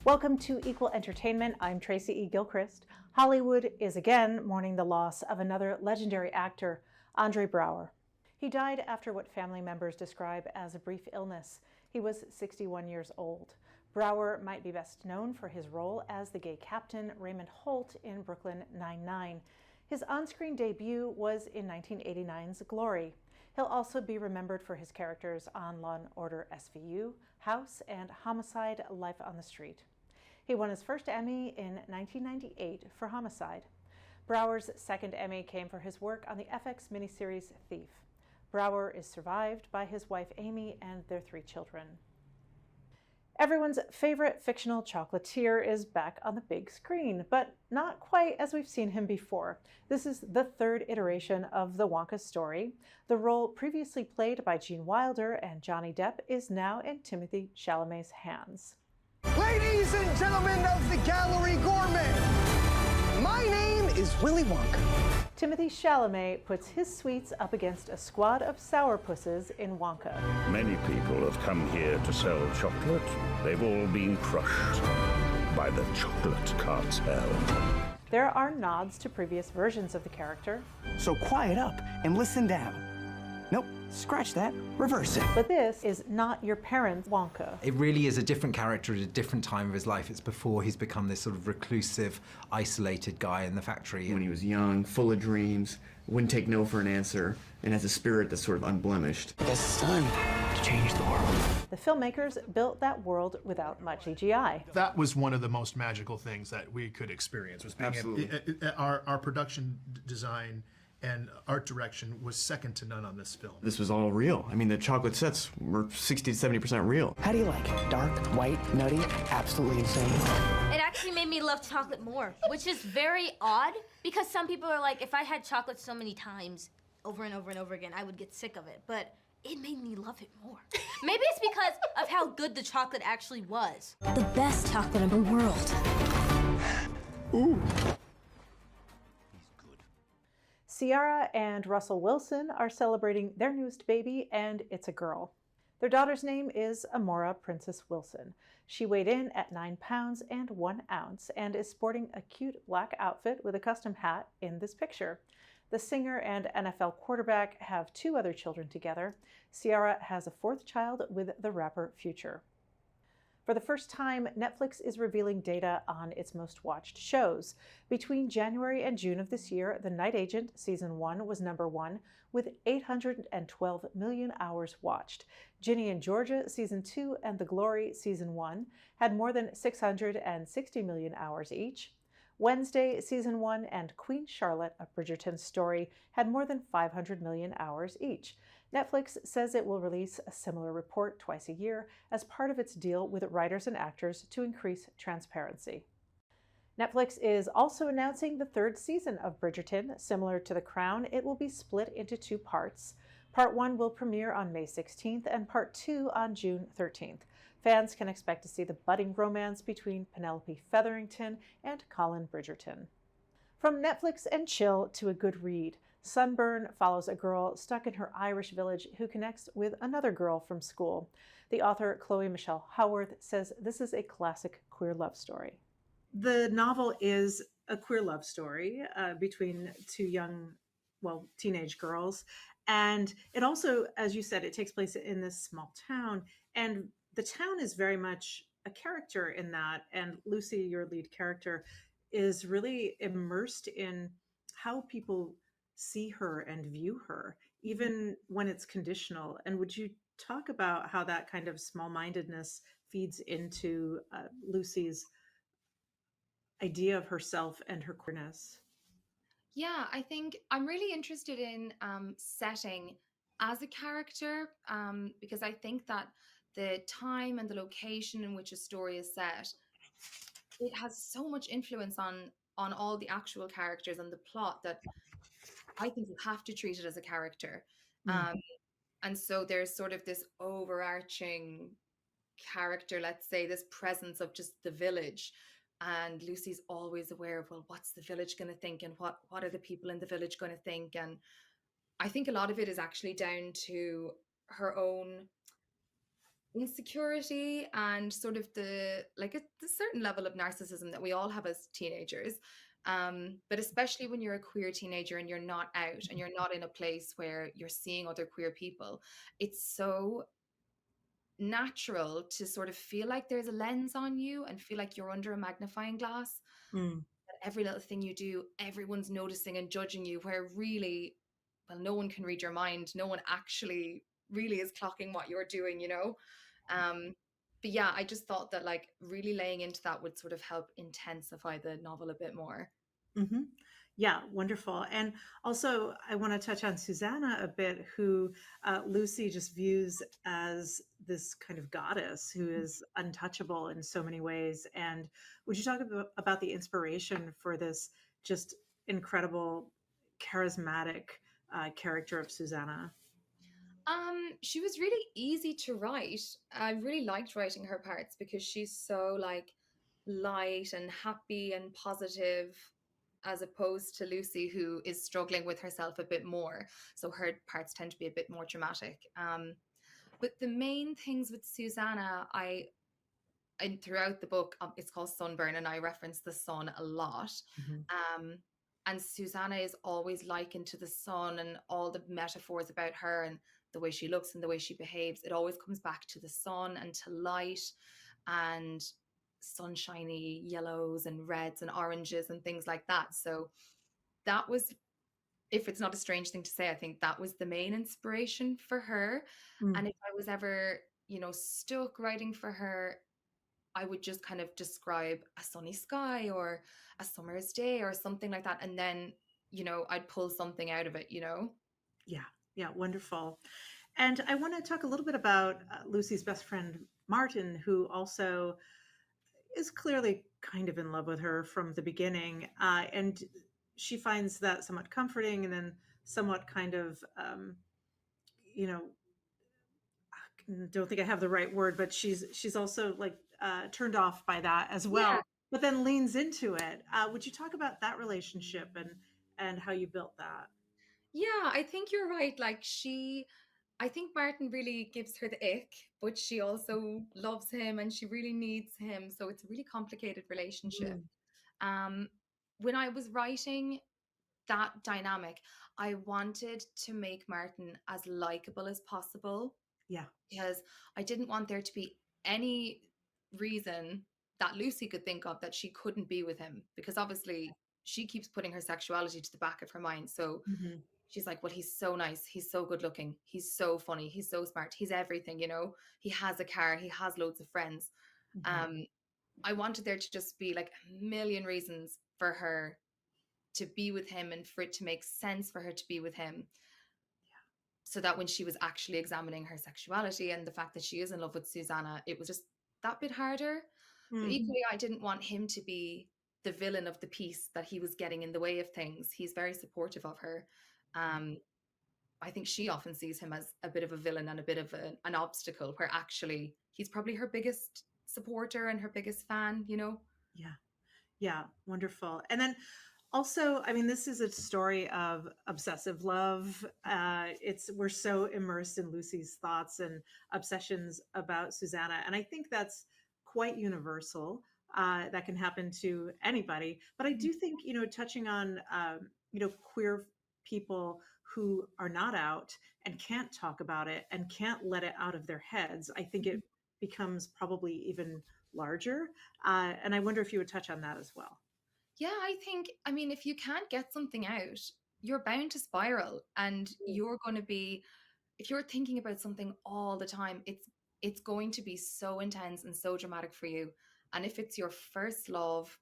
Welcome to Equal Entertainment. I'm Tracy E. Gilchrist. Hollywood is again mourning the loss of another legendary actor, André Braugher. He died after what family members describe as a brief illness. He was 61 years old. Braugher might be best known for his role as the gay captain Raymond Holt in Brooklyn Nine-Nine. His on-screen debut was in 1989's Glory. He'll also be remembered for his characters on Law & Order SVU, House, and Homicide: Life on the Street. He won his first Emmy in 1998 for Homicide. Braugher's second Emmy came for his work on the FX miniseries Thief. Braugher is survived by his wife Amy and their 3 children. Everyone's favorite fictional chocolatier is back on the big screen, but not quite as we've seen him before. This is the 3rd iteration of the Wonka story. The role previously played by Gene Wilder and Johnny Depp is now in Timothée Chalamet's hands. Ladies and gentlemen of the Gallery Gourmet, my name is Willy Wonka. Timothée Chalamet puts his sweets up against a squad of sourpusses in Wonka. Many people have come here to sell chocolate. They've all been crushed by the chocolate cartel. There are nods to previous versions of the character. So quiet up and listen down. Nope, scratch that, reverse it. But this is not your parents' Wonka. It really is a different character at a different time of his life. It's before he's become this sort of reclusive, isolated guy in the factory. When he was young, full of dreams, wouldn't take no for an answer, and has a spirit that's sort of unblemished. I guess it's time to change the world. The filmmakers built that world without much CGI. That was one of the most magical things that we could experience, was being our production design and art direction was second to none on this film. This was all real. I mean, the chocolate sets were 60 to 70% real. How do you like it? Dark, white, nutty, absolutely insane? It actually made me love chocolate more, which is very odd because some people are like, if I had chocolate so many times over and over and over again, I would get sick of it. But it made me love it more. Maybe it's because of how good the chocolate actually was. The best chocolate in the world. Ooh. Ciara and Russell Wilson are celebrating their newest baby, and it's a girl. Their daughter's name is Amora Princess Wilson. She weighed in at 9 pounds and 1 ounce and is sporting a cute black outfit with a custom hat in this picture. The singer and NFL quarterback have 2 other children together. Ciara has a 4th child with the rapper Future. For the first time, Netflix is revealing data on its most watched shows. Between January and June of this year, The Night Agent Season 1 was number 1 with 812 million hours watched. Ginny and Georgia Season 2 and The Glory Season 1 had more than 660 million hours each. Wednesday Season 1 and Queen Charlotte, A Bridgerton Story had more than 500 million hours each. Netflix says it will release a similar report twice a year as part of its deal with writers and actors to increase transparency. Netflix is also announcing the 3rd season of Bridgerton. Similar to The Crown, it will be split into 2 parts. Part 1 will premiere on May 16th and Part 2 on June 13th. Fans can expect to see the budding romance between Penelope Featherington and Colin Bridgerton. From Netflix and chill to a good read, Sunburn follows a girl stuck in her Irish village who connects with another girl from school. The author, Chloe Michelle Howarth, says this is a classic queer love story. The novel is a queer love story between 2 teenage girls. And it also, as you said, it takes place in this small town. And the town is very much a character in that. And Lucy, your lead character, is really immersed in how people see her and view her, even when it's conditional. And would you talk about how that kind of small-mindedness feeds into Lucy's idea of herself and her queerness? Yeah, I think I'm really interested in setting as a character because I think that the time and the location in which a story is set, it has so much influence on all the actual characters and the plot that I think you have to treat it as a character. And so there's sort of this overarching character, let's say, this presence of just the village. And Lucy's always aware of, well, what's the village going to think and what are the people in the village going to think? And I think a lot of it is actually down to her own insecurity and sort of the certain level of narcissism that we all have as teenagers. But especially when you're a queer teenager and you're not out and you're not in a place where you're seeing other queer people, it's so natural to sort of feel like there's a lens on you and feel like you're under a magnifying glass. Mm. That every little thing you do, everyone's noticing and judging you, where really, well, no one can read your mind. No one actually really is clocking what you're doing, you know? But yeah, I just thought that like really laying into that would sort of help intensify the novel a bit more. Hmm. Yeah, wonderful. And also, I want to touch on Susanna a bit, who Lucy just views as this kind of goddess who is untouchable in so many ways. And would you talk about the inspiration for this just incredible, charismatic character of Susanna? She was really easy to write. I really liked writing her parts because she's so like light and happy and positive, as opposed to Lucy, who is struggling with herself a bit more. So her parts tend to be a bit more dramatic. But the main things with Susanna, and throughout the book, it's called Sunburn, and I reference the sun a lot. Um, and Susanna is always likened to the sun, and all the metaphors about her and the way she looks and the way she behaves, it always comes back to the sun and to light and sunshiny yellows and reds and oranges and things like that. So that was, if it's not a strange thing to say, I think that was the main inspiration for her. Mm. And if I was ever, stuck writing for her, I would just kind of describe a sunny sky or a summer's day or something like that. And then, I'd pull something out of it. Yeah, wonderful. And I want to talk a little bit about Lucy's best friend, Martin, who also is clearly kind of in love with her from the beginning. And she finds that somewhat comforting and then somewhat kind of, you know, don't think I have the right word, but she's also like turned off by that as well, Yeah. but then leans into it. Would you talk about that relationship and how you built that? Yeah, I think you're right. I think Martin really gives her the ick, but she also loves him and she really needs him. So it's a really complicated relationship. Mm, Um, when I was writing that dynamic, I wanted to make Martin as likable as possible yeah. because I didn't want there to be any reason that Lucy could think of that she couldn't be with him, because obviously she keeps putting her sexuality to the back of her mind. So Hmm. she's like, well, he's so nice. He's so good looking. He's so funny. He's so smart. He's everything. He has a car. He has loads of friends. Hmm. Um, I wanted there to just be like a million reasons for her to be with him and for it to make sense for her to be with him. So that when she was actually examining her sexuality and the fact that she is in love with Susanna, it was just that bit harder. But Mm, equally, I didn't want him to be the villain of the piece, that he was getting in the way of things. He's very supportive of her. Um, I think she often sees him as a bit of a villain and a bit of an obstacle, where actually he's probably her biggest supporter and her biggest fan. yeah. Yeah, wonderful. And then also, I mean, this is a story of obsessive love. We're so immersed in Lucy's thoughts and obsessions about Susanna, and I think that's quite universal. That can happen to anybody. But I do think, touching on, queer people who are not out and can't talk about it and can't let it out of their heads, I think it becomes probably even larger. And I wonder if you would touch on that as well. Yeah, I mean, if you can't get something out, you're bound to spiral, and you're going to be, if you're thinking about something all the time, it's going to be so intense and so dramatic for you. And if it's your first love,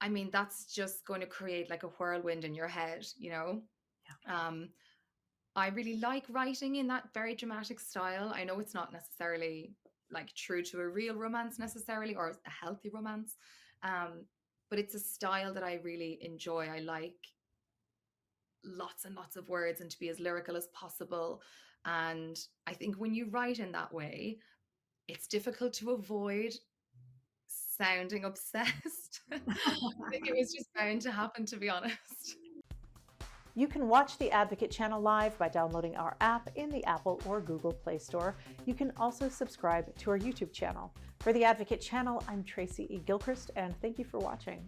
I mean, that's just going to create like a whirlwind in your head. Um, I really like writing in that very dramatic style. I know it's not necessarily like true to a real romance necessarily, or a healthy romance. Um, but it's a style that I really enjoy. I like lots and lots of words and to be as lyrical as possible. And I think when you write in that way, it's difficult to avoid sounding obsessed. I think it was just bound to happen, to be honest. You can watch the Advocate channel live by downloading our app in the Apple or Google Play Store. You can also subscribe to our YouTube channel. For the Advocate channel, I'm Tracy E. Gilchrist, and thank you for watching.